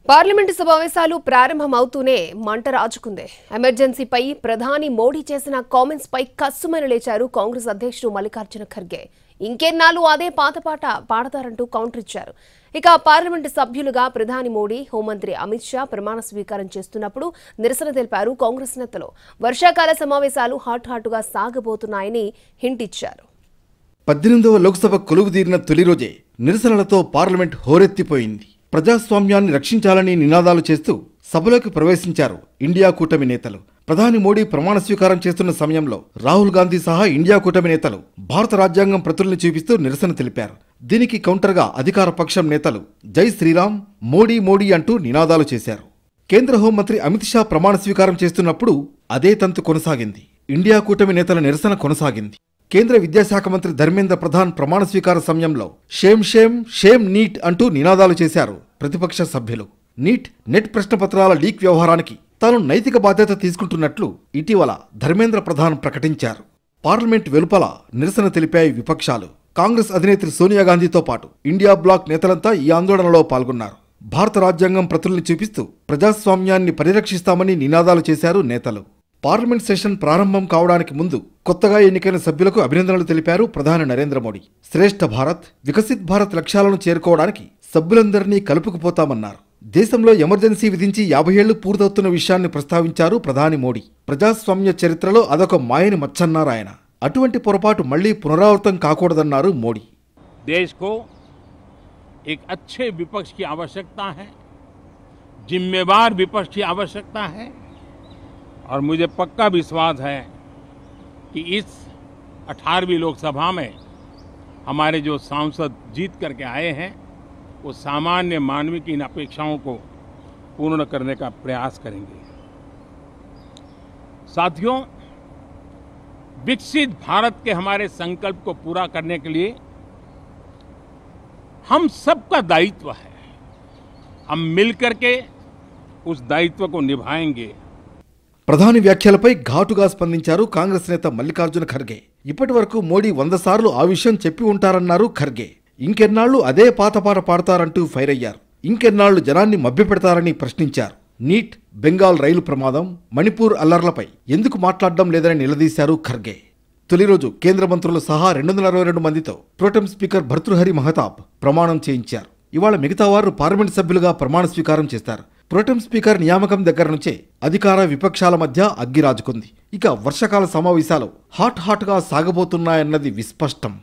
Parliament సమావేశాలు ప్రారంభమవుతూనే మంట రాజుకుంది. ఎమర్జెన్సీపై ప్రధాని మోడీ చేసిన కామెంట్స్ పై కస్సుమని లేచారు కాంగ్రెస్ అధ్యక్షుడు మల్లికార్జున ఖర్గే. ఇంకెన్నాళ్ళు అదే పాతపాట పాడతారంటూ కౌంటర్ ఇచ్చారు. ఇక పార్లమెంటు సభ్యులుగా ప్రధాని మోడీ, హోంమంత్రి అమిత్ షా ప్రమాణ స్వీకారం చేస్తున్నప్పుడు నిరసన తెలిపారు కాంగ్రెస్ నేతలు. వర్షాకాల సమావేశాలు హాట్గా సాగబోతున్నాయని హింట్ ఇచ్చారు. 18వ లోక్సభ కొలువుదీరిన తొలి రోజే నిరసనలతో పార్లమెంట్ హోరెత్తిపోయింది. ప్రజాస్వామ్యాన్ని రక్షించాలని నినాదాలు చేస్తూ సభలోకి ప్రవేశించారు ఇండియా కూటమి నేతలు. ప్రధాని మోడీ ప్రమాణ స్వీకారం చేస్తున్న సమయంలో రాహుల్ గాంధీ సహా ఇండియా కూటమి నేతలు భారత రాజ్యాంగం ప్రతుల్ని చూపిస్తూ నిరసన తెలిపారు. దీనికి కౌంటర్గా అధికార పక్షం నేతలు జై శ్రీరామ్, మోడీ మోడీ అంటూ నినాదాలు చేశారు. కేంద్ర హోంమంత్రి అమిత్ షా ప్రమాణ స్వీకారం చేస్తున్నప్పుడు అదే తంతు కొనసాగింది. ఇండియా కూటమి నేతల నిరసన కొనసాగింది. కేంద్ర విద్యాశాఖ మంత్రి ధర్మేంద్ర ప్రధాన్ ప్రమాణ స్వీకార సమయంలో షేమ్ షేమ్ షేమ్ నీట్ అంటూ నినాదాలు చేశారు ప్రతిపక్ష సభ్యులు. నెట్ ప్రశ్నపత్రాల లీక్ వ్యవహారానికి తాను నైతిక బాధ్యత తీసుకుంటున్నట్లు ఇటీవల ధర్మేంద్ర ప్రధాన్ ప్రకటించారు. పార్లమెంట్ వెలుపల నిరసన తెలిపాయి విపక్షాలు. కాంగ్రెస్ అధినేత్రి సోనియా గాంధీతో పాటు ఇండియా బ్లాక్ నేతలంతా ఈ ఆందోళనలో పాల్గొన్నారు. భారత రాజ్యాంగం ప్రతుల్ని చూపిస్తూ ప్రజాస్వామ్యాన్ని పరిరక్షిస్తామని నినాదాలు చేశారు నేతలు. పార్లమెంట్ సెషన్ ప్రారంభం కావడానికి ముందు కొత్తగా ఎన్నికైన సభ్యులకు అభినందనలు తెలిపారు ప్రధాని నరేంద్ర మోడీ. శ్రేష్ఠ భారత్, వికసిత్ భారత్ లక్ష్యాలను చేరుకోవడానికి సభ్యులందరినీ కలుపుకుపోతామన్నారు. దేశంలో ఎమర్జెన్సీ విధించి 50 ఏళ్లు పూర్తవుతున్న విషయాన్ని ప్రస్తావించారు ప్రధాని మోడీ. ప్రజాస్వామ్య చరిత్రలో అదొక మాయని మచ్చన్నారు ఆయన. అటువంటి పొరపాటు మళ్లీ పునరావృతం కాకూడదన్నారు మోడీ. देश को एक अच्छे विपक्ष की आवश्यकता है, जिम्मेवार विपक्ष की आवश्यकता है और मुझे पक्का विश्वास है कि इस 18वीं लोकसभा में हमारे जो सांसद जीत करके आए हैं वो सामान्य मानव की इन अपेक्षाओं को पूर्ण करने का प्रयास करेंगे. साथियों, विकसित भारत के हमारे संकल्प को पूरा करने के लिए हम सबका दायित्व है. हम मिलकर के उस दायित्व को निभाएंगे. ప్రధాని వ్యాఖ్యలపై ఘాటుగా స్పందించారు కాంగ్రెస్ నేత మల్లికార్జున ఖర్గే. ఇప్పటి వరకు మోడీ 100 సార్లు ఆ విషయం చెప్పి ఉంటారన్నారు ఖర్గే. ఇంకెన్నాళ్లు అదే పాతపాట పాడతారంటూ ఫైర్ అయ్యారు. ఇంకెన్నాళ్లు జనాన్ని మభ్యపెడతారని ప్రశ్నించారు. నీట్, బెంగాల్ రైలు ప్రమాదం, మణిపూర్ అల్లర్లపై ఎందుకు మాట్లాడడం లేదని నిలదీశారు ఖర్గే. తొలి రోజు కేంద్ర మంత్రులు సహా 222 మందితో ప్రోటెం స్పీకర్ భర్తృహరి మహతాబ్ ప్రమాణం చేయించారు. ఇవాళ మిగతా వారు పార్లమెంట్ సభ్యులుగా ప్రమాణ స్వీకారం చేస్తారు. ప్రోటెం స్పీకర్ నియామకం దగ్గర నుంచే అధికార విపక్షాల మధ్య అగ్గిరాజుకుంది. ఇక వర్షాకాల సమావేశాలు హాట్గా సాగబోతున్నాయన్నది విస్పష్టం.